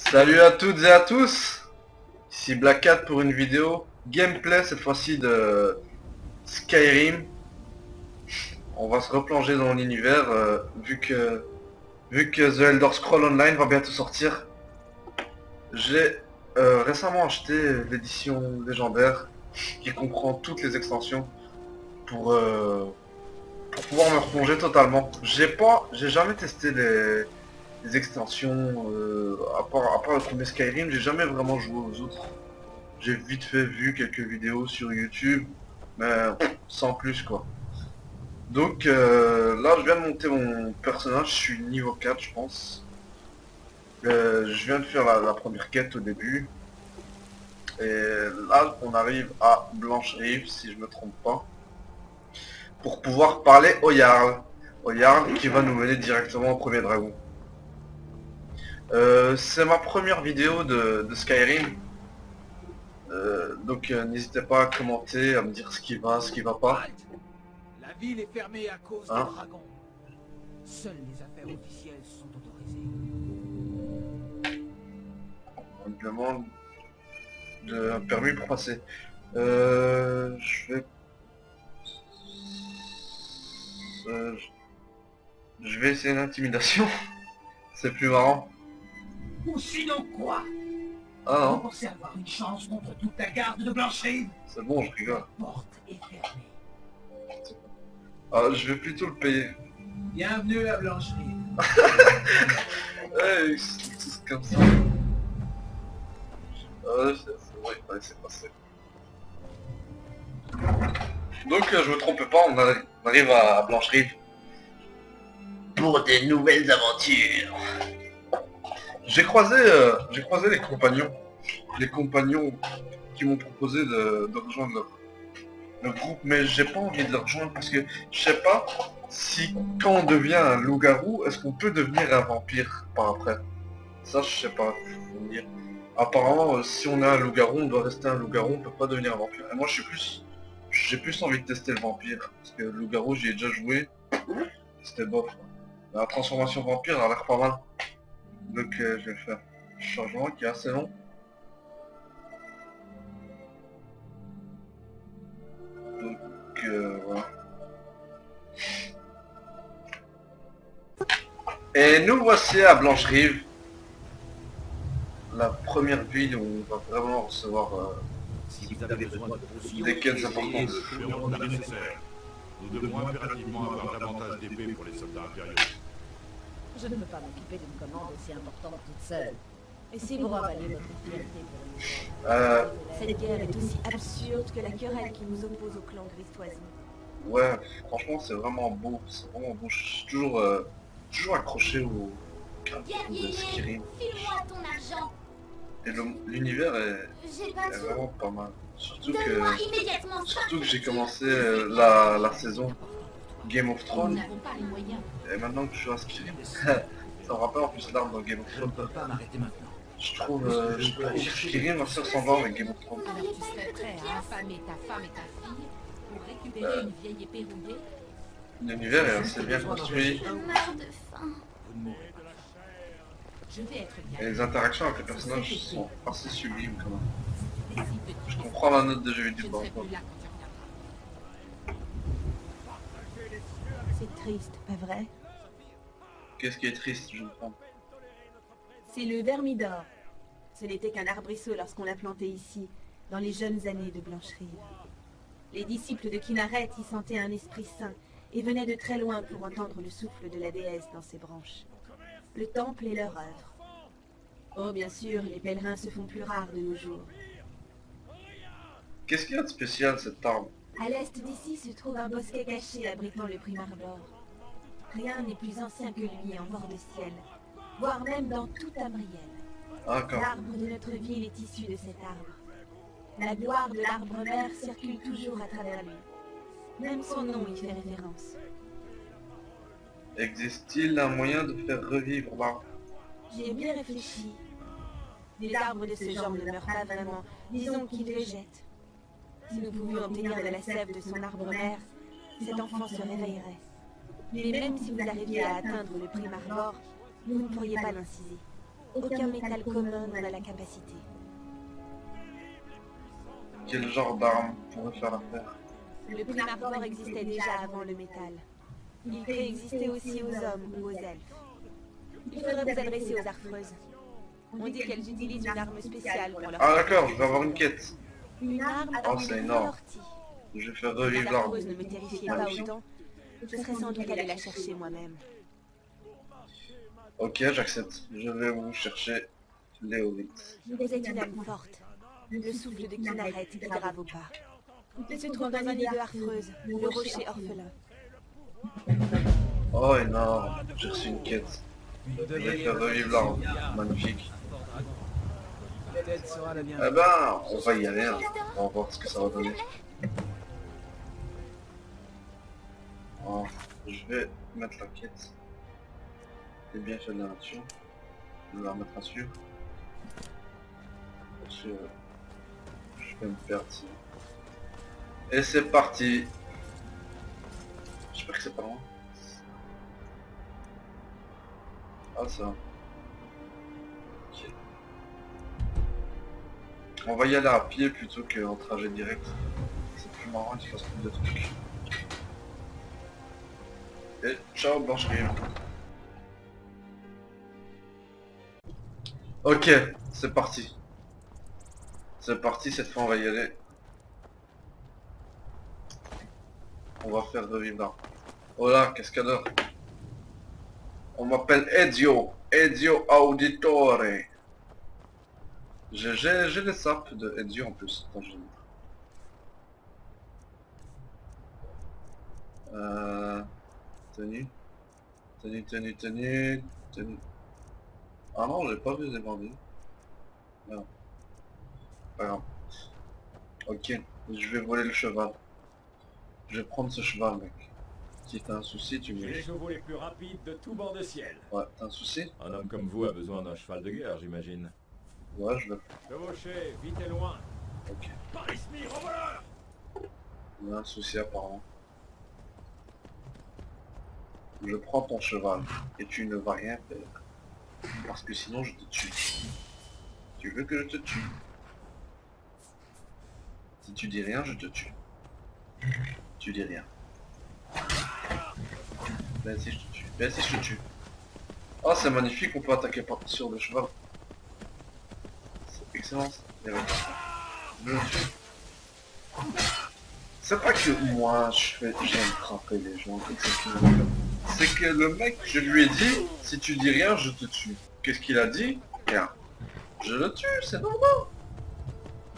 Salut à toutes et à tous, ici Black Cat pour une vidéo gameplay cette fois-ci de Skyrim. On va se replonger dans l'univers vu que The Elder Scrolls Online va bientôt sortir. J'ai récemment acheté l'édition légendaire qui comprend toutes les extensions pour pouvoir me replonger totalement. J'ai jamais testé les extensions à part le premier Skyrim, j'ai jamais vraiment joué aux autres. J'ai vite fait vu quelques vidéos sur YouTube, mais sans plus quoi. Donc là je viens de monter mon personnage, je suis niveau 4 je pense. Je viens de faire la première quête au début. Et là on arrive à Blanche-Rive si je me trompe pas. Pour pouvoir parler au Jarl. Au Jarl qui va nous mener directement au premier dragon. C'est ma première vidéo de Skyrim. Donc n'hésitez pas à commenter, à me dire ce qui va pas. La ville est fermée à cause Hein des dragons. Seules les affaires officielles sont autorisées. On me demande un permis pour passer. Je vais essayer l'intimidation. C'est plus marrant. Ou sinon quoi? Ah Vous non, pensez avoir une chance contre toute la garde de Blanche-Rive? c'est bon, je rigole. La porte est fermée. Ah, je vais plutôt le payer. Bienvenue à Blanche-Rive. Hey, c'est comme ça. C'est vrai, il fallait laisser passer. Donc je me trompe pas, on arrive à Blanche-Rive. Pour des nouvelles aventures. J'ai croisé les compagnons qui m'ont proposé de rejoindre le groupe, mais j'ai pas envie de le rejoindre parce que je sais pas si quand on devient un loup-garou, est-ce qu'on peut devenir un vampire par après. Ça je sais pas, faut me dire. Apparemment si on est un loup-garou, on doit rester un loup-garou, on peut pas devenir un vampire. Et moi j'ai plus envie de tester le vampire, parce que le loup-garou j'y ai déjà joué, c'était bof. La transformation vampire a l'air pas mal. Donc je vais le faire. Changement qui est assez long. Donc voilà. Et nous voici à Blanche-Rive. La première ville où on va vraiment recevoir Si vous avez besoin de potions, des quêtes importantes. ferons le nécessaire. Nous devons impérativement avoir davantage d'épées pour les soldats impériaux. Je ne peux pas m'occuper d'une commande aussi importante toute seule. Et si vous ravalez votre fierté pour une Cette guerre est aussi absurde que la querelle qui nous oppose au clan Gristoisi. Ouais, franchement c'est vraiment beau. C'est vraiment beau. Je suis toujours accroché au graphisme de Skyrim. File-moi ton argent. Et l'univers est J'ai pas tout. vraiment pas mal. Donne-moi immédiatement ça. Surtout que j'ai commencé la saison Game of Nous Thrones. n'avons pas les moyens. Et maintenant que je suis à Skyrim, ça me rappelle en plus l'arme dans Game of Je ne Thrones. peux pas m'arrêter maintenant. Je trouve Skyrim assez ressemblant avec Game of Thrones. Alors tu serais prêt à affamer ta femme et ta fille pour récupérer une vieille épée rouillée? L'univers est assez bien construit. Je meurs de faim. Vous ne mourrez pas. Je vais être bien. Et les interactions avec les personnages sont assez sublimes quand même. Des si petits Je comprends la note de jeu Je vidéo ne par serai contre. plus là quand tu reviendras. C'est triste, pas vrai? Qu'est-ce qui est triste, je comprends. C'est le Vermidor. Ce n'était qu'un arbrisseau lorsqu'on l'a planté ici, dans les jeunes années de Blanche-Rive. Les disciples de Kynareth y sentaient un esprit saint et venaient de très loin pour entendre le souffle de la déesse dans ses branches. Le temple est leur œuvre. Oh, bien sûr, les pèlerins se font plus rares de nos jours. Qu'est-ce qu'il y a de spécial cette arme? À l'est d'ici se trouve un bosquet caché abritant le Primarbor. Rien n'est plus ancien que lui en bord de ciel, voire même dans tout Tamriel. Ah d'accord. L'arbre de notre ville est issu de cet arbre. La gloire de l'arbre-mère circule toujours à travers lui. Même son nom y fait référence. Existe-t-il un moyen de faire revivre l'arbre? J'y ai bien réfléchi. Les arbres de ce genre ne meurent pas vraiment, disons qu'ils végètent. Si nous pouvions obtenir de la sève de son arbre-mère, cet enfant se réveillerait. Mais même si vous arriviez à atteindre le Primarbor, vous ne pourriez pas l'inciser. Aucun métal commun n'en a la capacité. Quel genre d'arme pourrait faire l'affaire? Le primardor existait déjà avant le métal. Il préexistait aussi aux hommes ou aux elfes. Il faudrait vous adresser aux Arfreuses. On dit qu'elles utilisent une arme spéciale pour leur... Ah d'accord, je vais avoir une quête. Une arme Oh, avec c'est une énorme. ortie. Je vais faire Les revivre l'arme. Arfreuses ne me terrifiaient pas autant. Je serais sans doute allé la chercher moi-même. Ok, j'accepte. Je vais vous chercher Léovite. Vous êtes une âme forte. Le souffle de Kinaret est grave au pas. Il se trouve dans un nid de Harfreuse, le rocher orphelin. Oh énorme, j'ai reçu une quête. Je vais faire revivre l'arme. Magnifique. Eh ben, on va y aller. Hein. On va voir ce que ça va donner. Oh, je vais mettre la quête. C'est bien fait de la nature. Je vais la remettre à suivre. Je vais me perdre ici. Et c'est parti. J'espère que c'est pas loin. Ah ça. Ok. On va y aller à pied plutôt qu'en trajet direct. C'est plus marrant, il se passe plus de trucs. Et ciao Blanche-Rive. Ok, c'est parti. C'est parti, cette fois on va y aller. On va faire revivre là. Oh là, cascadeur. On m'appelle Ezio. Ezio Auditore. J'ai les sapes de Ezio en plus. Attends, je vais mettre. Tenue. Tenue. Ah non, j'ai pas vu les bandits. Non. Pas grave. Ok, je vais voler le cheval. Je vais prendre ce cheval, mec. Si t'as un souci, tu me J'ai les dis. chevaux les plus rapides de tout bord de ciel. Ouais, t'as un souci? Un homme comme vous a besoin d'un cheval de guerre, j'imagine. Ouais, je le Chevauché, vite et loin. Ok. Paris-Smith, revoleur! Il y a un souci apparemment. Je prends ton cheval et tu ne vas rien faire. Parce que sinon je te tue. Tu veux que je te tue? Si tu dis rien, je te tue. Tu dis rien. Ben si je te tue. Ben si je te tue. Oh c'est magnifique, on peut attaquer sur le cheval. C'est excellent ça. Je le tue. C'est pas que moi j'aime frapper les gens, c'est que le mec, je lui ai dit, si tu dis rien, je te tue. Qu'est-ce qu'il a dit? Rien. Je le tue, c'est normal.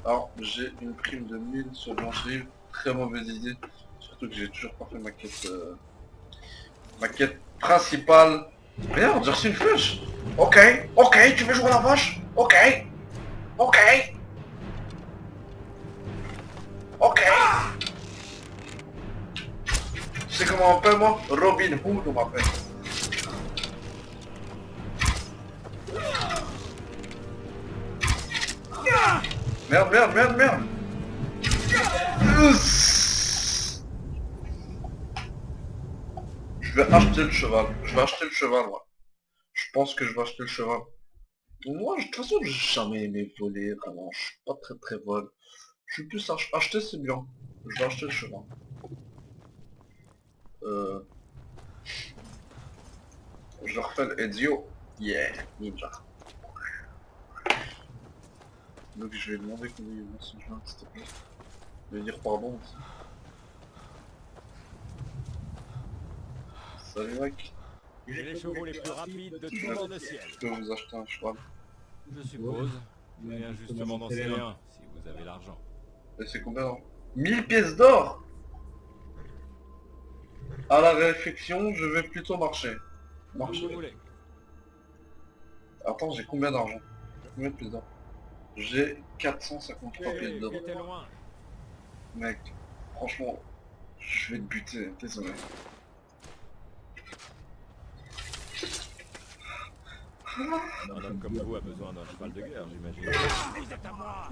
Alors, j'ai une prime de 1000 sur Blanche-Rive, très mauvaise idée. Surtout que j'ai toujours pas fait ma quête principale. Regarde, j'ai reçu une flèche. Ok, tu veux jouer à la vache? Ok. Tu sais comment on m'appelle moi? Robin Hood on m'appelle. Merde. Je vais acheter le cheval. Moi. Je pense que je vais acheter le cheval. Moi, de toute façon, j'ai jamais aimé voler, vraiment. Je suis pas très vol. Je suis plus acheter, c'est bien. Je vais acheter le cheval. Je refais l'Ezio. Yeah, ninja. Donc je vais demander combien il y a ce jeu, s'il te plaît. Je vais dire pardon aussi. Salut mec. J'ai les chevaux les plus rapides de tout bord de ciel. Je peux vous acheter un cheval. Je suppose. Mais justement dans ces liens, si vous avez l'argent. Et c'est combien là? 1000 pièces d'or. À la réflexion, je vais plutôt marcher. Comme vous voulez. Attends, j'ai combien d'argent? Combien de pièces d'or? J'ai 453 pièces d'or. Vite et loin. Mec, franchement, je vais te buter, désolé. Un homme comme vous a besoin d'un cheval de guerre, j'imagine.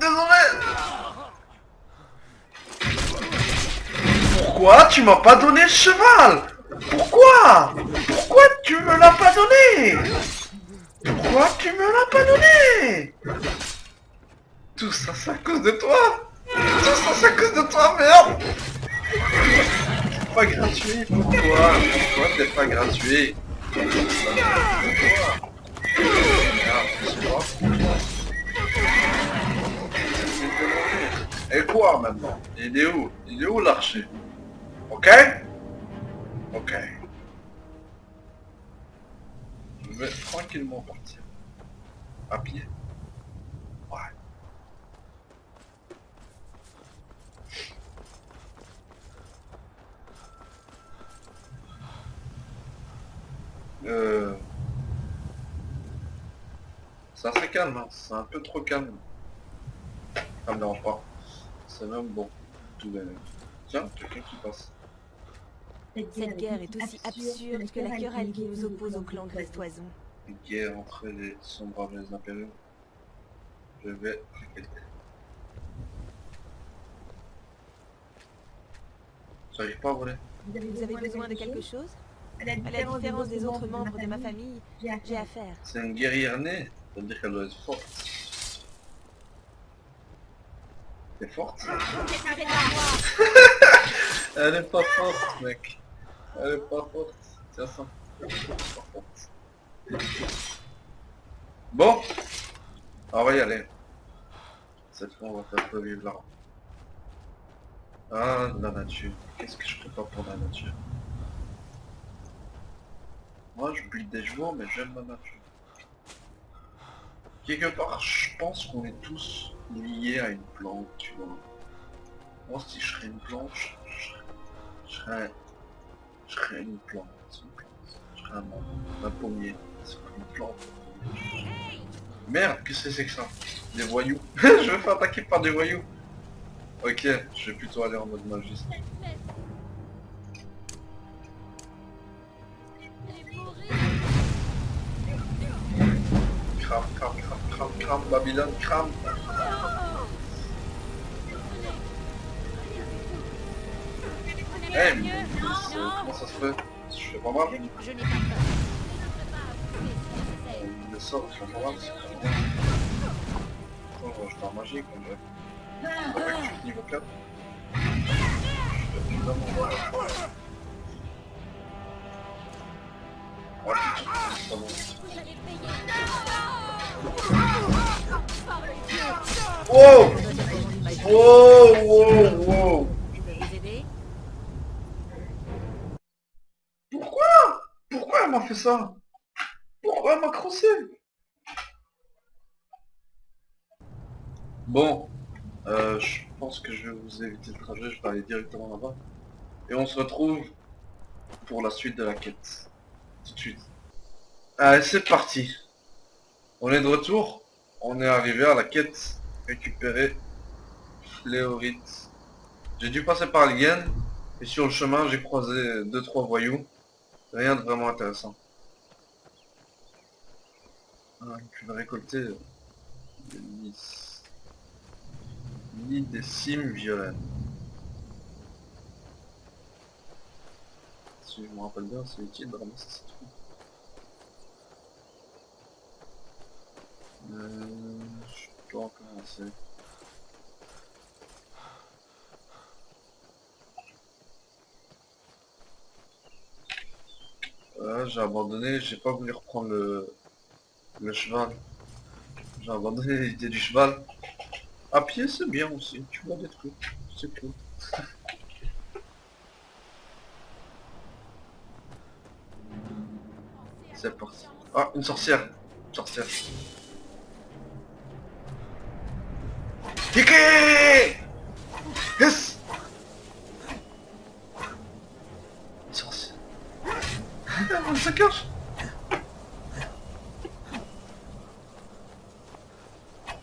Désolé. Pourquoi tu m'as pas donné le cheval? Pourquoi tu me l'as pas donné? Pourquoi tu me l'as pas donné? Tout ça c'est à cause de toi. Tout ça c'est à cause de toi, merde. C'est pas gratuit, pourquoi? Pourquoi t'es pas gratuit? Pourquoi? Merde, c'est pas. Et quoi maintenant? Il est où? Il est où l'archer? Ok? Ok. Je vais tranquillement partir. À pied. Ouais. C'est assez calme, hein. C'est un peu trop calme. Ça me dérange pas. C'est même bon. Tout va bien. Tiens, quelqu'un qui passe. Cette guerre est aussi absurde que la querelle qui nous oppose au clan Grestoison. Une guerre entre les sombres et les impériaux. Je vais quelqu'un. J'arrive pas à voler. Vous avez besoin de quelque chose? À la différence des autres membres de ma famille, j'ai affaire. C'est une guerrière née. Ça veut dire qu'elle doit être forte. T'es forte? Elle est pas forte, mec. Elle est pas forte. Tiens ça. Elle est pas forte. Bon. On va y aller. Cette fois, on va faire revivre là. Ah, la nature. Qu'est-ce que je peux pas pour la nature? Moi, je build des joueurs, mais j'aime la nature. Quelque part, je pense qu'on est tous liés à une plante, tu vois. Moi, si je serais une plante, je serais une plante. Je serais un pommier. C'est une plante. Merde, qu'est-ce que c'est que ça? Des voyous. Je vais faire attaquer par des voyous. Ok, je vais plutôt aller en mode magiste. Crame, crame, crame, crame, crame, Babylone, crame. Eh, mais comment ça se fait? Je fais pas mal. Je n'ai pas peur. Le sort, je fais pas mal. Attends, je suis en magie quand même. Avec je suis niveau 4. Je suis dans mon rôle. Ouais, c'est pas bon. Wow! Wow, wow, wow! Je peux vous aider? Pourquoi? Pourquoi elle m'a fait ça? Pourquoi elle m'a crossé? Bon, je pense que je vais vous éviter le trajet, je vais aller directement là-bas. Et on se retrouve pour la suite de la quête. Tout de suite. Allez, c'est parti. On est de retour. On est arrivé à la quête. Récupérer Fléorite. J'ai dû passer par Lien. Et sur le chemin, j'ai croisé 2-3 voyous. Rien de vraiment intéressant. Ah, je vais récolter des lys. Ni des cimes violentes. Si je me rappelle bien, c'est utile de ramasser ces trucs. Je dois en commencer. J'ai abandonné, j'ai pas voulu reprendre le cheval. J'ai abandonné l'idée du cheval. À pied c'est bien aussi, tu vois des trucs, c'est cool. C'est parti. Ah, une sorcière. Une sorcière. Kiki! Yes! Une sorcière. On se cache.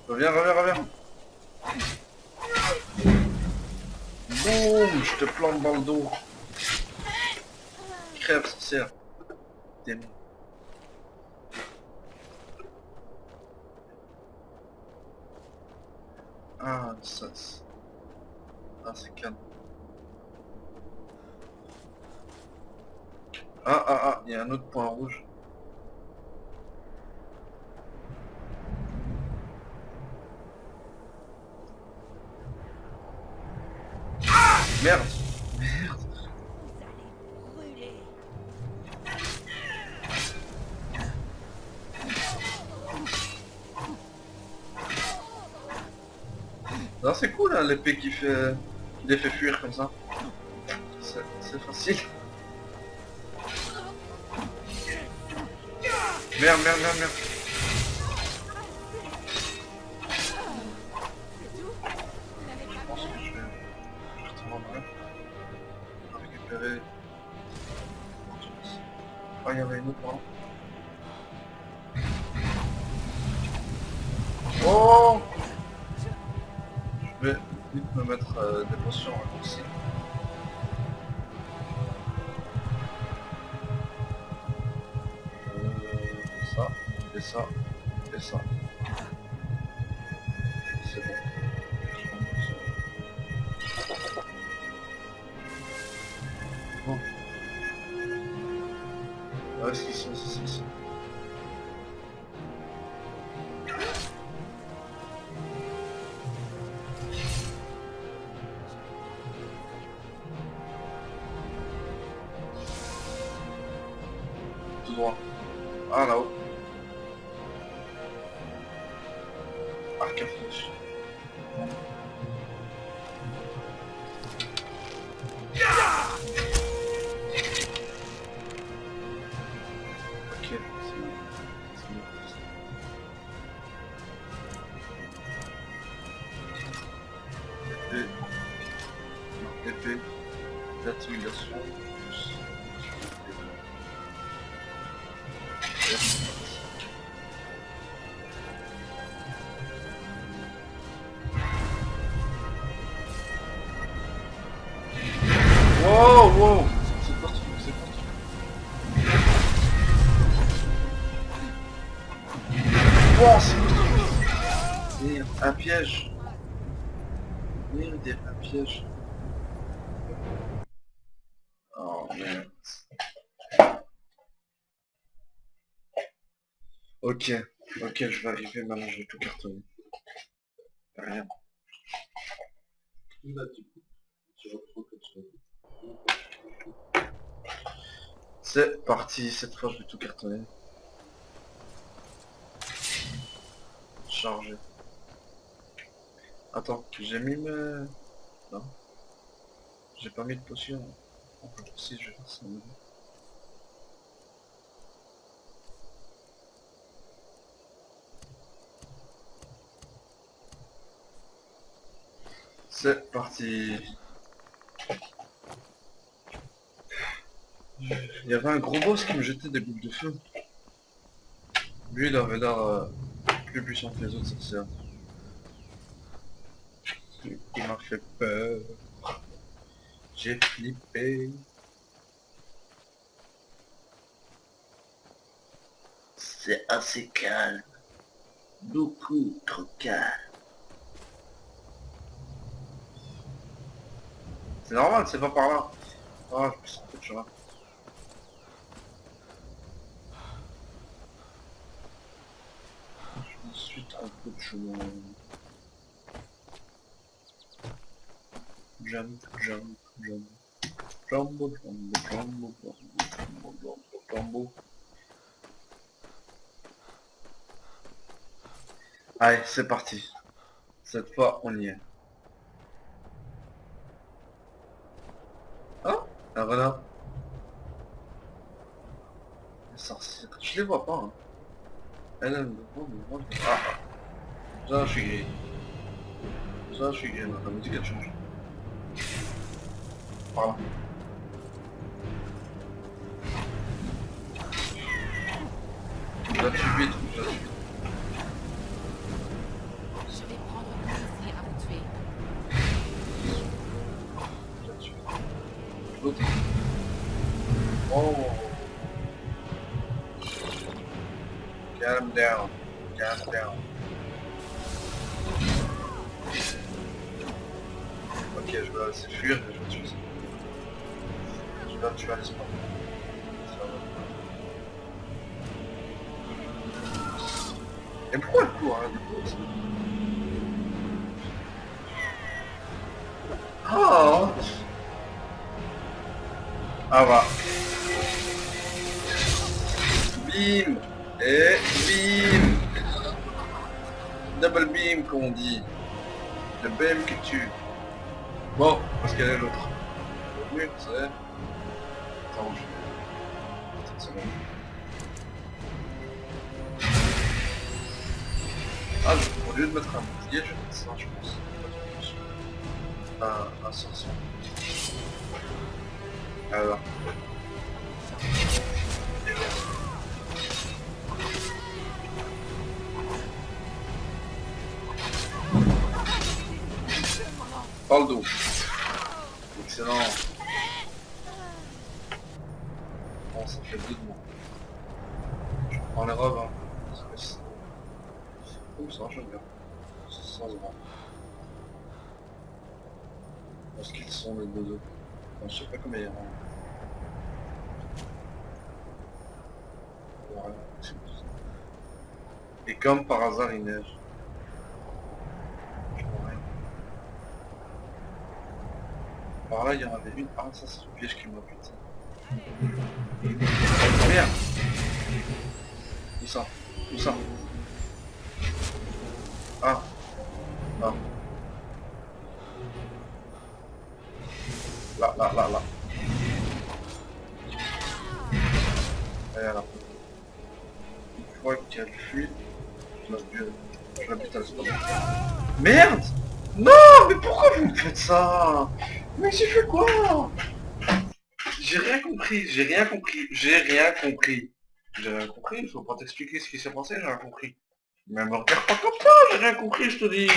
Reviens, reviens, reviens. Boum, je te plante dans le dos. Crève, sorcière. Démon. Ah, ça. Ah, c'est calme. Ah, il y a un autre point rouge. Merde. Merde. Non, c'est cool hein, l'épée qui les fait fuir comme ça. C'est facile. Merde, merde, merde, merde. Je pense que je vais retourner en récupérer. Ah, il y avait une autre, pardon. Oh! Je vais vite me mettre des potions raccourcies. Ça, et ça, et ça. C'est bon. Bon. Ouais, c'est ça. Tout droit. Ah, là-haut. Arc à flèche. Ok, c'est bon. Épée d'intimidation. Wow, wow. C'est parti, c'est parti. Wow, c'est parti. Merde, un piège. Merde, il y a un piège. Oh merde. Ok, je vais arriver maintenant, je vais tout cartonner. Rien. C'est parti, cette fois je vais tout cartonner. Charger. Attends, j'ai mis mes... Non. J'ai pas mis de potion. Si, je vais faire ça. C'est parti. Il y avait un gros boss qui me jetait des boules de feu. Lui il avait l'air plus puissant que les autres sorcières. Il m'a fait peur. J'ai flippé. C'est assez calme. Beaucoup trop calme. C'est normal, c'est pas par là. Ah, je me sens peut-être là. Je me suis trompé de chemin. Jump. Jumbo. Allez, c'est parti. Cette fois, on y est. Oh, un renard. Les sorcières. Je les vois pas. Hein. Elle me demande. Ah, ça, je suis gay. Ça, je suis gay. La musique, elle change. Voilà. Je la tue vite, je la tue vite. Je vais prendre plaisir à vous tuer. Je la tue. L'autre. Oh. Calm down. Calm down. Ok, je vais la laisser fuir et je vais tuer ça. Je vais la tuer à l'espoir. Et pourquoi elle court hein, du coup Oh Ah bah. Bim. Et bim. Double beam comme on dit. Le BM qui tue. Bon, parce qu'elle est l'autre. Oui, c'est... Attends, je... 30 secondes. Ah, au lieu de mettre un bouclier, je vais mettre ça, je pense. Un sorcier. Alors. Par le dos. Excellent. Bon, ça fait 2 de moi. Je prends les robes, hein. Ouh, ça marche bien. Sans grand. Parce qu'ils sont les deux. Enfin, je sais pas combien il y en a. Voilà. Et comme par hasard, il neige. Je comprends rien. Par là, il y en avait une. Ah, ça, c'est le piège qui m'a putain. Merde. Où ça? Où ça? Ah. Ah. Là, là, là, là. Et là. Une fois qu'elle fuit, je la bute à l'espace. Merde! Non, mais pourquoi vous me faites ça? Mais j'ai fait quoi? J'ai rien compris, j'ai rien compris, j'ai rien compris. J'ai rien compris, il faut pas t'expliquer ce qui s'est passé, j'ai rien compris. Mais me regarde pas comme ça, j'ai rien compris, je te dis.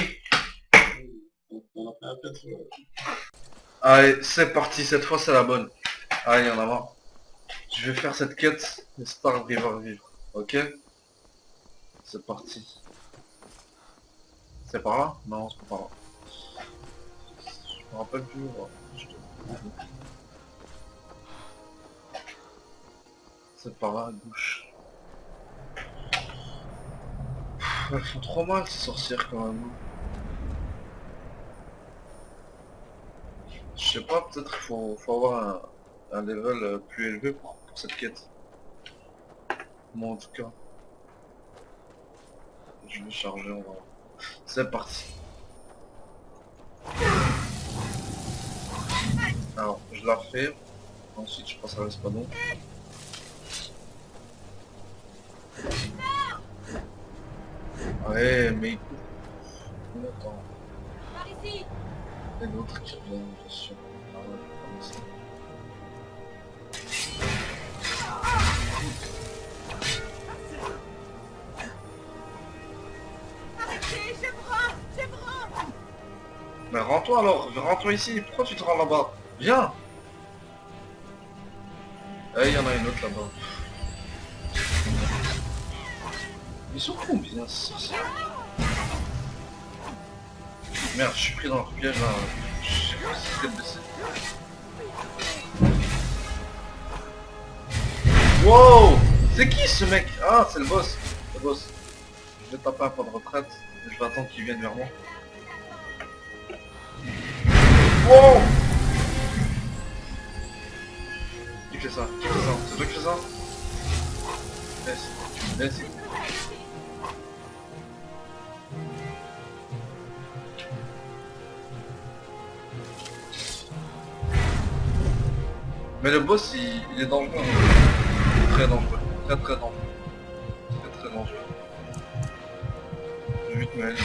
Allez, c'est parti, cette fois c'est la bonne. Allez, il y en a marre. Je vais faire cette quête, j'espère qu'il va revivre. Ok? C'est parti. C'est par là? Non, c'est pas par là. Je me rappelle plus où. C'est par là, à gauche. Elles font trop mal ces sorcières quand même. Je sais pas, peut-être qu'il faut avoir un level plus élevé pour cette quête. Moi en tout cas. Je vais charger, on va voir. C'est parti. Alors, je la fais. Ensuite, je passe à l'espadon. Ouais, mais écoute. Attends. Et l'autre qui revient, bien sûr. Ah ouais, comme ça. Mais rends-toi alors, rends-toi ici, pourquoi tu te rends là-bas? Viens. Eh, il y en a une autre là-bas. Ils sont combien ces sorcières? Merde, je suis pris dans leur piège là. Je sais pas si c'est baissé. Wow! C'est qui ce mec? Ah, c'est le boss. Le boss. Je vais taper un point de retraite. Et je vais attendre qu'il vienne vers moi. Wow! Qui fait ça? Qui fait ça? C'est toi qui fais ça? Laisse. Laisse. Mais le boss il est dangereux. Très dangereux. Très très dangereux. Très très dangereux. Je vais vite me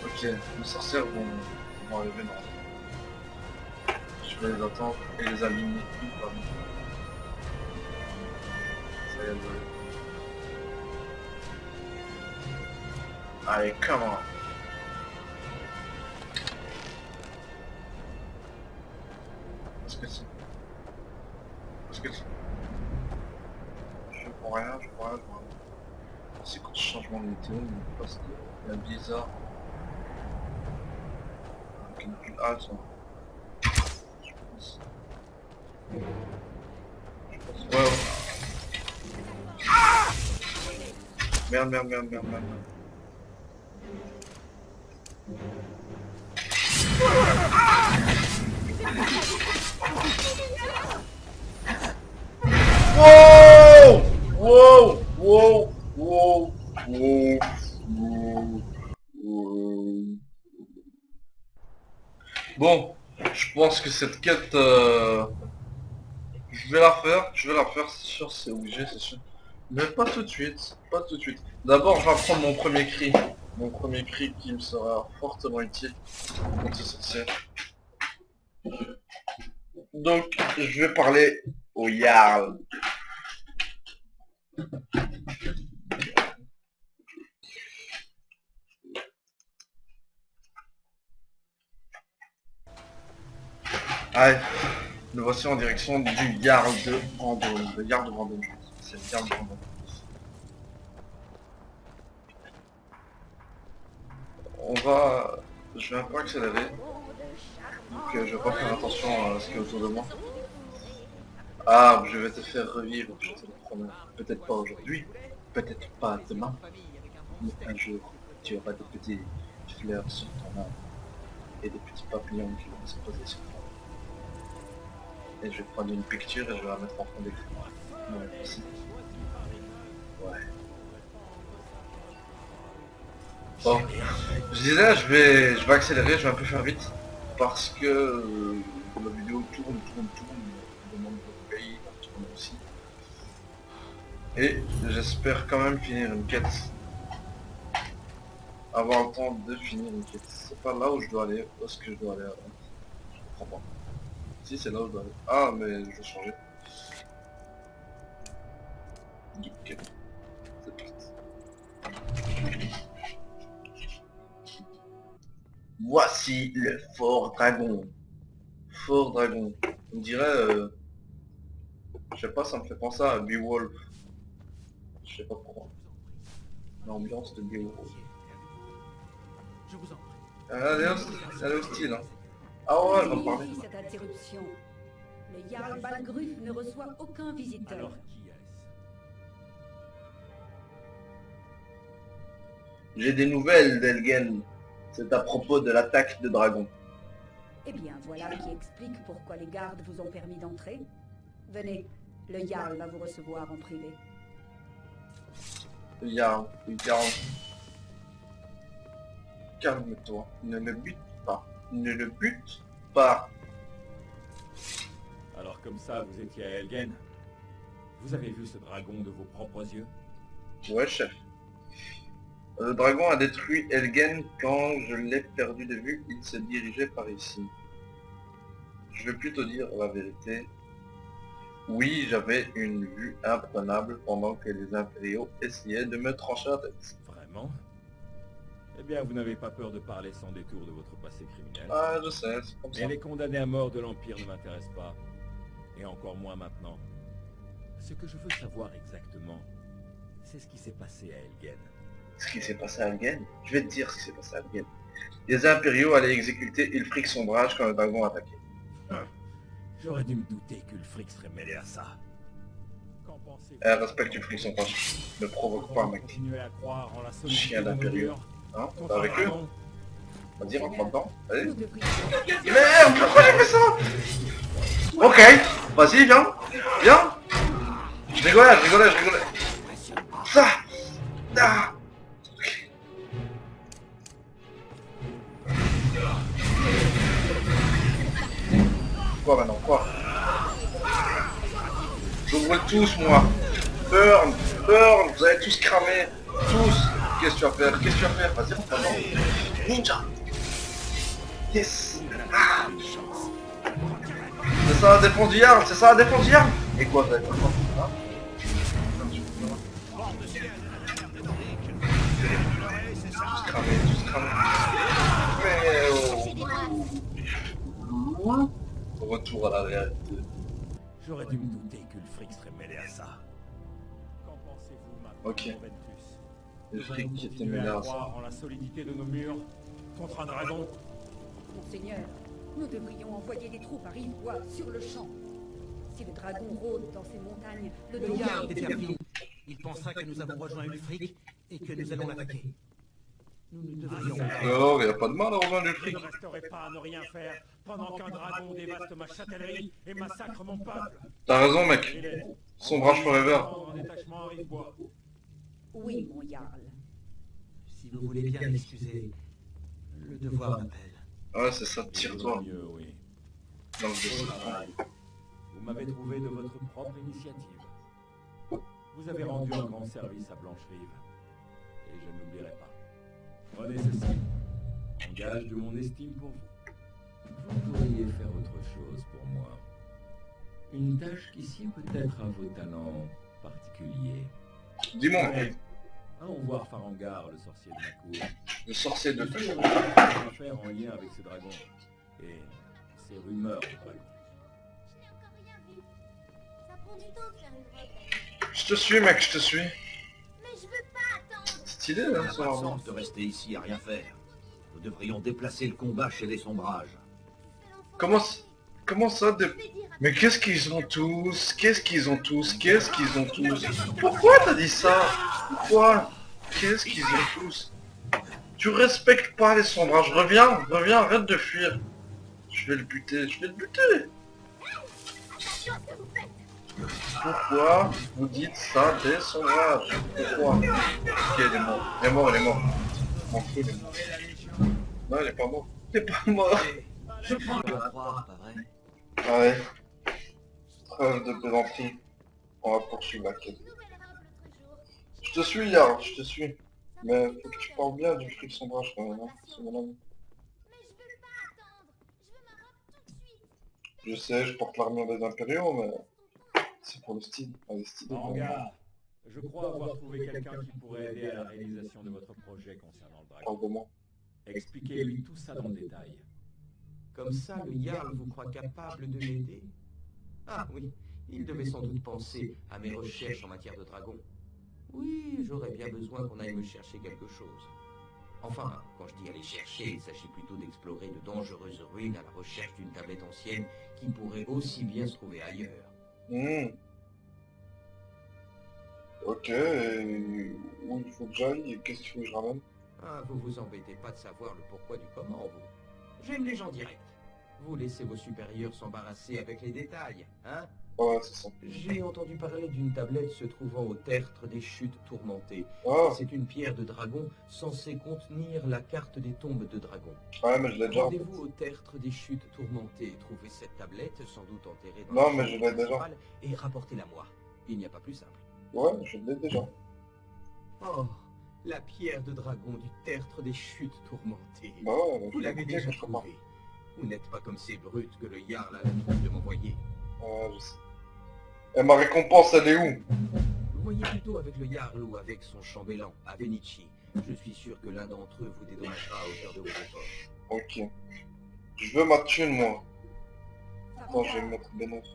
Ok, les sorcières vont arriver dans... Je vais les attendre et les aligner une par une. Ça y est, allez, come on. Qu'est-ce que c'est? Qu'est-ce que c'est? Je prends rien, je prends rien, je prends rien. C'est quand je changement de météo, mais parce que la bizarre. Avec une plus halte, je pense. Ouais, ouais. Merde. Wow! Wow! Wow! Wow! Wow! Wow! Wow! Bon, je pense que cette quête, je vais la faire, c'est sûr, c'est obligé, c'est sûr. Mais pas tout de suite, pas tout de suite. D'abord, je vais prendre mon premier cri qui me sera fortement utile contre ce sorcier. Donc, je vais parler au Jarl. Allez, nous voici en direction du Jarl de Brandon. Le Jarl de Brandon, c'est le Jarl de Brandon. Je vais un peu accélérer. Donc je vais pas faire attention à ce qu'il y a autour de moi. Ah, je vais te faire revivre, je te le promets. Peut-être pas aujourd'hui, peut-être pas demain, mais un jour, tu auras des petites fleurs sur ton âme et des petits papillons qui vont se poser sur toi. Et je vais prendre une picture et je vais la mettre en fond d'écran. Ouais, ici. Ouais. Bon, je disais, je vais accélérer, je vais un peu faire vite, parce que la vidéo tourne, on demande de pays, on tourne aussi. Et j'espère quand même finir une quête. Avoir le temps de finir une quête. C'est pas là où je dois aller, où est-ce que je dois aller avant? Je comprends pas. Si, c'est là où je dois aller. Ah, mais je vais changer. Ok. C'est parti. Voici le Fort Dragon. Fort Dragon. On dirait... je sais pas, ça me fait penser à Beowulf. Je sais pas pourquoi. L'ambiance de Beowulf. Je vous en prie. Elle est hostile, hein. Ah ouais, elle va me parler. Cette interruption. Le Jarl Balgruf ne reçoit aucun visiteur. Alors qui est-ce? J'ai des nouvelles d'Elgen. C'est à propos de l'attaque de dragon. Eh bien, voilà qui explique pourquoi les gardes vous ont permis d'entrer. Venez, le Jarl va vous recevoir en privé. Yarn. Calme-toi. Ne le bute pas. Ne le bute pas. Alors comme ça, vous étiez à Elgen. Vous avez vu ce dragon de vos propres yeux? Ouais, chef. Le dragon a détruit Elgen quand je l'ai perdu de vue. Il se dirigeait par ici. Je vais plutôt dire la vérité. Oui, j'avais une vue imprenable pendant que les impériaux essayaient de me trancher la tête. Vraiment? Eh bien, vous n'avez pas peur de parler sans détour de votre passé criminel. Ah, je sais, c'est comme ça. Mais les condamnés à mort de l'Empire ne m'intéressent pas. Et encore moins maintenant. Ce que je veux savoir exactement, c'est ce qui s'est passé à Elgen. Ce qui s'est passé à Elgen? Je vais te dire ce qui s'est passé à Elgen. Les impériaux allaient exécuter Ulfric Sombrage quand le dragon attaquait. J'aurais dû me douter qu'Ulfric serait mêlé à ça. Qu'en pensez-vous? Respecte Ulfric Sombrage. Ne provoque pas, mec. Continuez à croire en la solidité Chien de nos d'impériaux. murs. Hein? T'es avec eux? Vas-y, rentre dedans. Allez. Nous devrions... Merde, pourquoi j'ai fait ça? Ok, vas-y, viens. Viens. Je rigolais. Ça. Ah. Quoi maintenant? Quoi? Je vous brûle tous, moi. Burn, vous allez tous cramer. Tous. Qu'est-ce que tu vas faire? Vas-y, rentre dedans. Ninja. Yes. Ah. C'est ça la défense du Jarl, Et quoi, vous avez pas le temps, hein? Tous cramés. Mais oh. Retour à la réalité. J'aurais dû me douter qu'Ulfric serait mêlé à ça. Qu'en pensez-vous maintenant, Ok. Ventus? Ulfric qui était Continuez mêlé à à ça. croire en la solidité de nos murs contre un dragon? Monseigneur, nous devrions envoyer des troupes à Rivois sur le champ. Si le dragon rôde dans ces montagnes, le Le Jarl Jarl est perdu. Il pensera que nous avons rejoint Ulfric et que nous allons l'attaquer. Nous ne devrions Alors, y a pas de mal à rejoindre du Je fric. ne resterai pas à ne rien faire pendant qu'un dragon dévaste ma châtellerie et massacre mon peuple. T'as raison, mec. Hélène, Sombrage forever. en détachement à Rive-Bois. Oui, mon Jarl. Si vous voulez bien m'excuser, le devoir m'appelle. Ouais, c'est ça, Il tire-toi. vaut mieux, oui. Dans le dossier. Vous m'avez trouvé de votre propre initiative. Vous avez rendu un grand service à Blancherive. Et je ne l'oublierai pas. Prenez ceci. En gage de mon estime pour vous. Vous pourriez faire autre chose pour moi. Une tâche qui sied peut-être à vos talents particuliers. Dis-moi, mec. Allons voir Farangar, le sorcier de ma cour. Le sorcier de Nous tout. avons une affaire en lien avec ces dragons. Et ces rumeurs de dragons. Je n'ai encore rien vu. Ça prend du temps de faire une requête. Je te suis, mec, je te suis. Mais je veux pas attendre. Stylé, Il hein, n'y a ça. pas de sens de rester ici à rien faire. Nous devrions déplacer le combat chez les sombrages. Comment ça, des... Mais qu'est-ce qu'ils ont tous? Qu'est-ce qu'ils ont tous? Qu'est-ce qu'ils ont tous? Pourquoi t'as dit ça? Pourquoi? Qu'est-ce qu'ils ont tous? Tu respectes pas les sombrages. Reviens, arrête de fuir. Je vais le buter, je vais le buter. Pourquoi vous dites ça des sombrages? Pourquoi? Ok, il est mort. Il est mort, il est mort. Je m'en fous, il est mort. Non, il est pas mort. Il est pas mort. Je prends le croire, pas vrai? Ah ouais. Trêve de plaisanterie. On va poursuivre la quête. Je te suis, Yarl, je te suis. Mais faut que tu parles bien du fric sombrage quand même, hein. C'est mon ami. Mais je veux pas attendre. Je veux ma robe tout de suite. Je sais, je porte l'armure des impériaux, mais c'est pour le style. Allez, style. Farangar, je crois avoir trouvé quelqu'un qui pourrait aider à la réalisation de votre projet concernant le dragon. Parle de moi. Expliquez-lui tout ça dans le détail. Comme ça, le Jarl vous croit capable de m'aider? Ah oui, il devait sans doute penser à mes recherches en matière de dragon. Oui, j'aurais bien besoin qu'on aille me chercher quelque chose. Enfin, quand je dis aller chercher, il s'agit plutôt d'explorer de dangereuses ruines à la recherche d'une tablette ancienne qui pourrait aussi bien se trouver ailleurs. Ok, et où il faut que j'aille et qu'est-ce qu'il faut que je ramène? Ah, vous vous embêtez pas de savoir le pourquoi du comment, vous. J'aime les gens directs. Vous laissez vos supérieurs s'embarrasser avec les détails, hein? Ouais, c'est ça. J'ai entendu parler d'une tablette se trouvant au tertre des chutes tourmentées. Ah, C'est une pierre de dragon censée contenir la carte des tombes de dragon. ouais, mais je l'ai déjà. Rendez-vous au tertre des chutes tourmentées, trouvez cette tablette, sans doute enterrée dans Non, la mais chambre je l'ai déjà. principale, et rapportez-la moi. Il n'y a pas plus simple. Ouais, je l'ai déjà. Oh, la pierre de dragon du tertre des chutes tourmentées. Bah ouais, Vous je l'ai l'avez goûté déjà quelque part. trouvée. Vous n'êtes pas comme ces brutes que le Jarl a l'habitude de m'envoyer. Ouais, je sais. Et ma récompense, elle est où? Voyez plutôt avec le Jarl ou avec son chambellan, à Venici. Je suis sûr que l'un d'entre eux vous dédommagera à hauteur de vos efforts. Ok. Je veux ma thune, moi. Attends, je vais me mettre bénéf.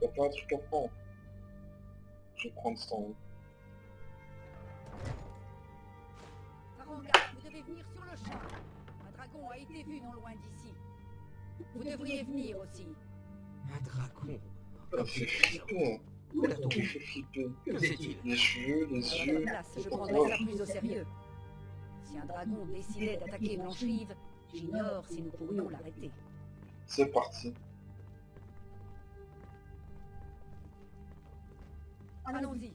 Y'a pas un truc à prendre. Je vais prendre ça en haut. Farangar, vous devez venir sur le champ. Un dragon a été vu non loin d'ici. Vous devriez venir aussi. Un dragon. Ça fait flipper. Où l'a-t-on Ça vu? fait flipper. Que faisait-il? Les cheveux, les À yeux. votre place, je prendrais ça plus au sérieux. Si un dragon décidait d'attaquer Blancherive, j'ignore si nous pourrions l'arrêter. C'est parti. Allons-y.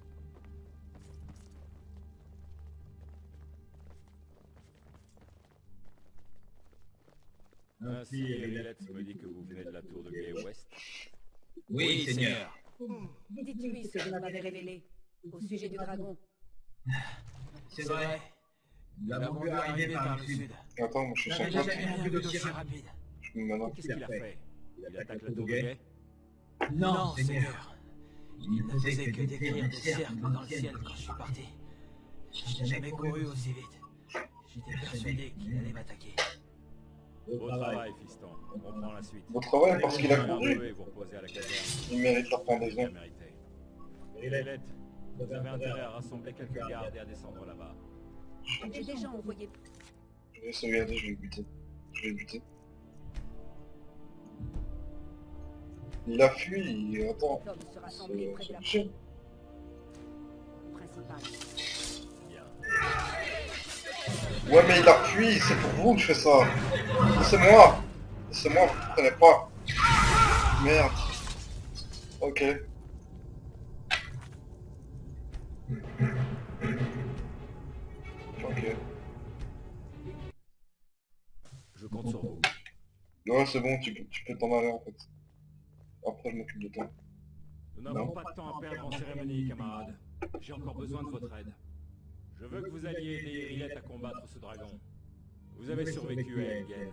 Ainsi, Erilette me dit que vous venez de la tour de Gay West. Oui, Seigneur. Dites-lui ce que vous m'avez révélé au sujet du dragon. C'est vrai. Nous l'avons vu arriver par le sud. Attends, moi je suis J'avais sans jamais vu d'aussi rapide. Je me mets là. Qu'est-ce qu'il a fait? Il attaque la tour de Gay? Non, Seigneur. Il ne faisait que décrire des cercles dans le ciel quand je suis parti. Je n'ai jamais couru aussi vite. J'étais persuadé qu'il allait m'attaquer. Beau travail, fiston. On prend la suite. Beau travail parce qu'il a Vous couru. pouvez vous reposer à la caserne. Il mérite la Bien pendaison. mérité. Erilette, vous avez intérêt à rassembler quelques gardes et à descendre là-bas. J'ai déjà envoyé. Je vais sauvegarder, je vais le buter. Je vais le buter. Il a fui, attends. L'homme se rassembler près de la C'est principale. Bien. Ouais, mais il a fui, c'est pour vous que je fais ça. C'est moi. C'est moi, vous comprenez pas. Merde. Ok. Ok. Je compte sur vous. Ouais, c'est bon, tu peux t'en aller en fait. Après, je m'occupe de toi. Nous n'avons pas de temps à perdre en cérémonie, camarades. J'ai encore besoin de votre aide. Je veux que vous alliez aider Irillette à combattre ce dragon. Vous avez survécu à Elgen.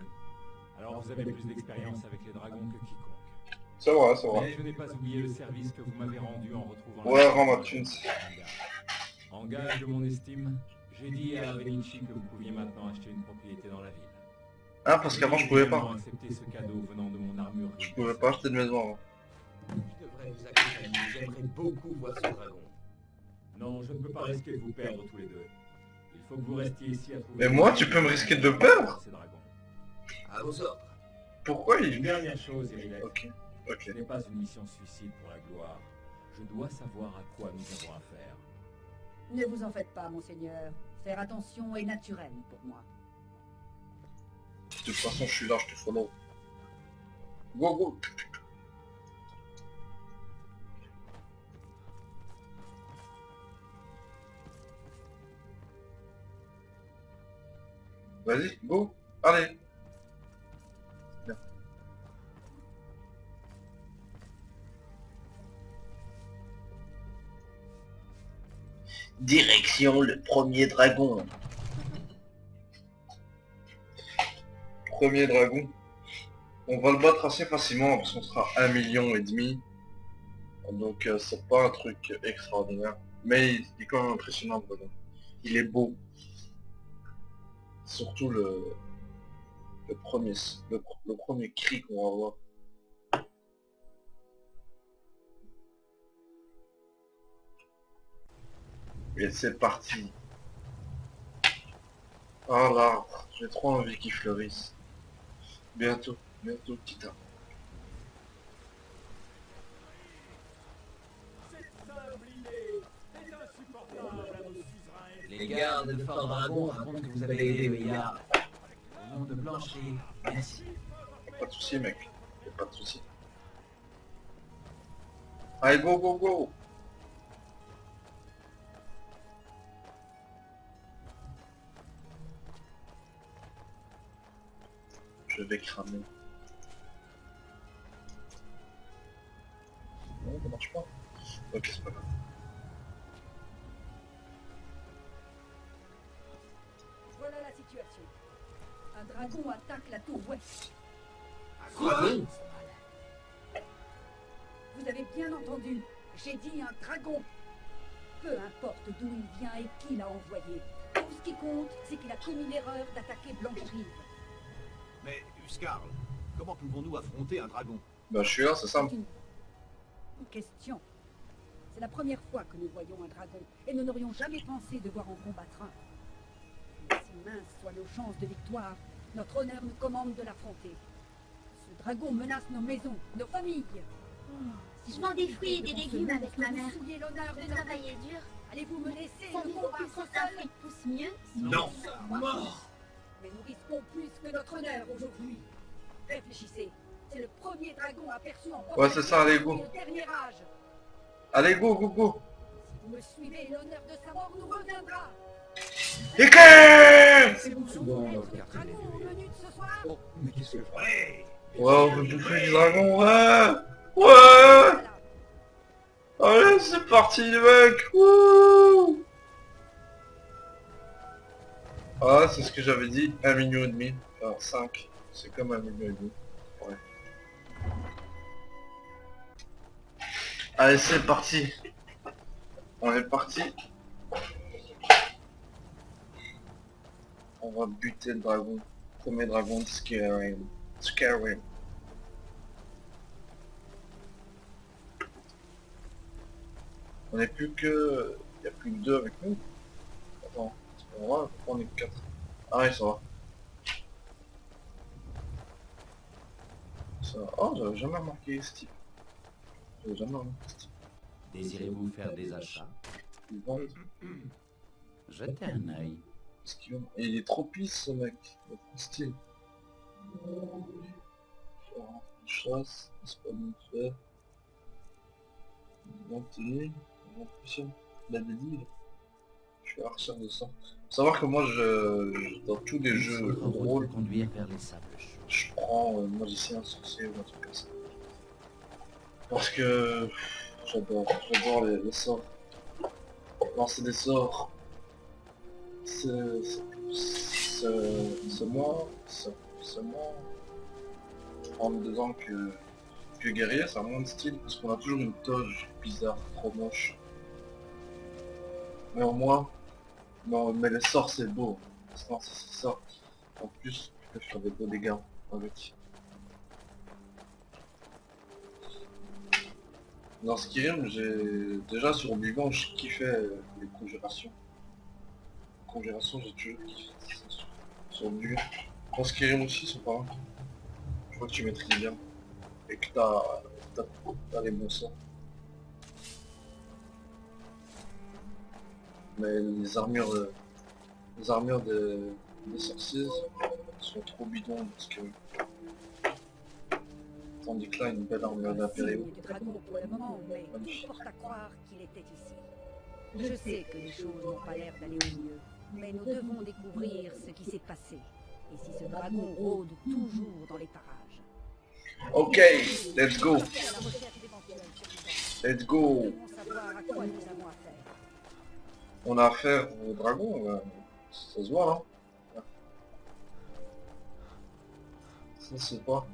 Alors vous avez plus d'expérience avec les dragons que quiconque. C'est vrai, c'est vrai. Mais je n'ai pas oublié le service que vous m'avez rendu en retrouvant... Ouais, rends ma thune. En gage de mon estime, j'ai dit à Venici que vous pouviez maintenant acheter une propriété dans la ville. Ah, parce qu'avant, je pouvais pas. Accepter ce cadeau venant de mon armure. Je pouvais pas acheter de maison avant. Je devrais vous accompagner. J'aimerais beaucoup voir ce dragon. Non, je ne peux pas risquer de vous perdre tous les deux. Il faut que vous restiez ici à trouver... Mais moi, tu peux me risquer de perdre? Ces dragons. À vos ordres. Pourquoi Une il... dernière chose, Irillette. Ok, ok. Ce n'est pas une mission suicide pour la gloire. Je dois savoir à quoi nous avons affaire. Ne vous en faites pas, monseigneur. Faire attention est naturel pour moi. De toute façon, je suis là, je te follow. Go, go. Vas-y, go. Allez. Bien. Direction le premier dragon. Premier dragon. On va le battre assez facilement parce qu'on sera 1,5 million. Donc c'est pas un truc extraordinaire. Mais il est quand même impressionnant le dragon. Il est beau. Surtout le premier cri qu'on va avoir. Et c'est parti. Ah là, j'ai trop envie qu'il fleurisse. Bientôt, bientôt, petit arbre. Les gardes de Fort Dragon racontent que vous avez aidé le Yard. Au nom de Blancherie, merci. Pas de soucis, mec. Pas de soucis. Allez, go, go, go. Je vais cramer. Non, ça marche pas. Ok, c'est pas grave. Voilà la situation. Un dragon attaque la tour ouest. Quoi? Vous avez bien entendu. J'ai dit un dragon. Peu importe d'où il vient et qui l'a envoyé. Tout ce qui compte, c'est qu'il a commis l'erreur d'attaquer Blancherive. Mais, Uscarl, comment pouvons-nous affronter un dragon? Bah je suis là, c'est simple. C'est une question. C'est la première fois que nous voyons un dragon, et nous n'aurions jamais pensé devoir en combattre un. Mais si minces soient nos chances de victoire, notre honneur nous commande de l'affronter. Ce dragon menace nos maisons, nos familles. Je vends des fruits et des légumes avec ma mère. Souillez l'honneur de Le notre... travail est dur. Allez-vous me laisser me Savez-vous que combattre certains seul? fruits poussent mieux? Non. Mort. Mais nous risquons plus que notre honneur aujourd'hui. Réfléchissez. C'est le premier dragon aperçu en Ouais, c'est ça, allez, go. au dernier âge. Allez, go, go, go. Si vous me suivez, l'honneur de sa mort nous reviendra. Ike! C'est vous souvent dans le Le quartier des dragon au nuées. menu de ce soir. Oh, mais qu'est-ce que je... Ouais. Ouais, on veut bouffer du dragon, ouais. Ouais. Voilà. Allez, c'est parti, les mecs. Wouh. Ah, c'est ce que j'avais dit, 1,5 million. Enfin, 5. C'est comme 1,5 million. Ouais. Allez, c'est parti. On est parti. On va buter le dragon. Premier dragon de Skyrim. Skyrim. On n'est plus que... Il n'y a plus que 2 avec nous. Attends, c'est pas grave, on est que 4. Ah ouais, ça va. Ça... Oh, j'avais jamais remarqué ce type. J'avais jamais remarqué ce type. Désirez-vous faire des achats? Ils vendent. Jetez un œil. Et il est trop pisse ce mec, il a trop style. Chasse, c'est pas bien fait. Monter, la délire. Je suis à la recherche de ça. Faut savoir que moi dans tous les jeux de rôle, conduire vers les sables chauds. je prends magicien, sorcier ou un truc comme ça. Parce que j'adore les sorts. Lancer des sorts. C'est moi en me disant que guerrier ça a moins de style parce qu'on a toujours une toge bizarre, trop moche. Mais au moins, non, mais les sorts c'est beau. Non, c'est ça. En plus, je peux faire des beaux dégâts avec. Dans Skyrim, j'ai déjà sur Oblivion, je kiffais les conjurations. Conjuration, j'ai toujours kiffé ça sur Oblivion. Dans Skyrim aussi, c'est pas mal. Je vois que tu maîtrises bien. Et que t'as les bons sorts. Mais les armures des sorciers sont trop bidons parce que tandis que là une belle armure d'impériaux. Du dragon pour le moment, mais il porte à croire qu'il était ici. Je sais que les choses n'ont pas l'air d'aller au mieux, mais nous devons découvrir ce qui s'est passé. Et si ce dragon rôde toujours dans les parages. Ok, let's go. Let's go. On a affaire au dragon, ça se voit hein. Ça c'est quoi?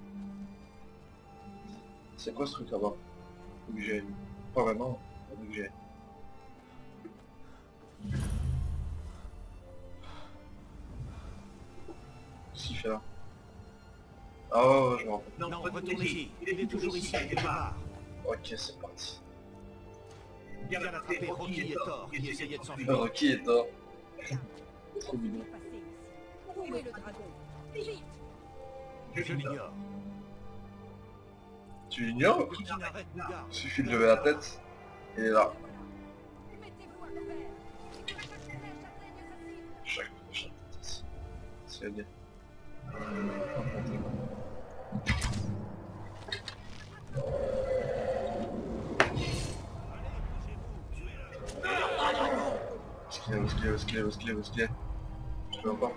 C'est quoi ce truc là-bas? Faut que j'aille. Pas vraiment, faut que j'aille. Qu'est-ce qu'il fait là? Ah ouais, je me rappelle. Non, retournez-y. Il est toujours ici, quelque part. Ok, c'est parti. Bien attrapé Rocky et Thor qui essayaient de s'enfuir. Rocky et Thor. Trop mignon. Où est le dragon? Vite! Je l'ignore. Tu l'ignores? Qui n'arrête nous garde. Il suffit de lever la tête. Il est là. Mettez-vous à couvert! Chaque tête. C'est bien. Où est-ce qu'il est? Je vois pas.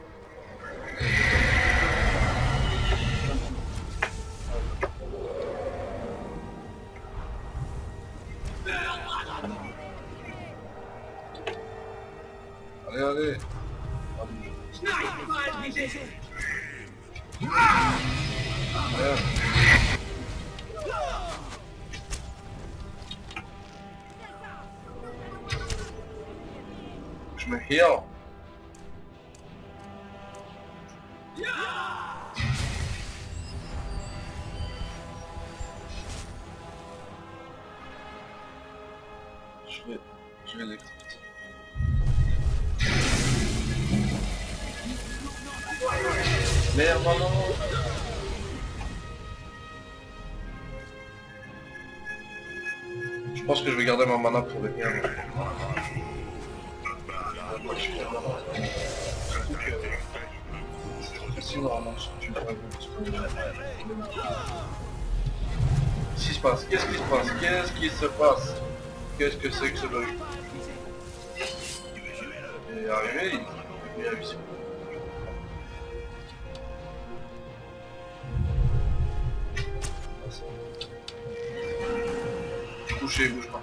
Allez. Je me heal. Je vais l'exécuter. Merde, non. Je pense que je vais garder ma mana pour les miens. Si normalement tu me racontes. Qu'est-ce qui se passe? Qu'est-ce que c'est que ce bug? Il est arrivé, il est réussi. Touché, bouge pas.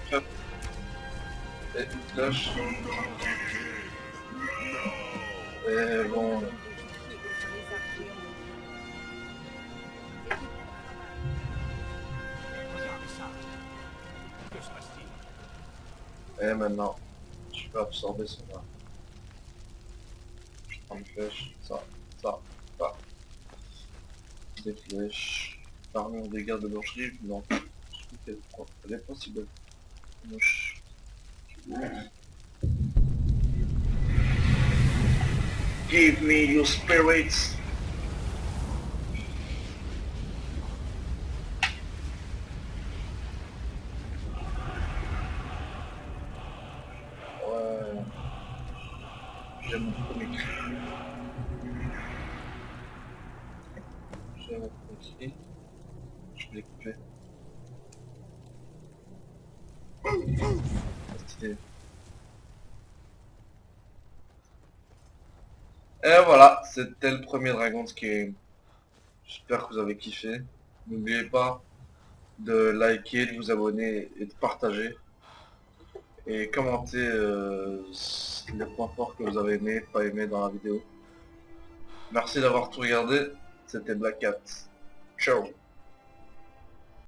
Prêt. Et une flèche. Et bon. Et maintenant, je peux absorber ça. Je prends une flèche, ça. Des flèches. Armure dégâts de blancherie, non. Elle est possible. Moche. Give me your spirits. Ouais. J'aime mon comic. J'aime mon comic. Je vais couper. Stylé. Et voilà, c'était le premier Dragon's Game. J'espère que vous avez kiffé. N'oubliez pas de liker, de vous abonner et de partager. Et commenter les points forts que vous avez aimé, pas aimé dans la vidéo. Merci d'avoir tout regardé. C'était Black Cat. Ciao.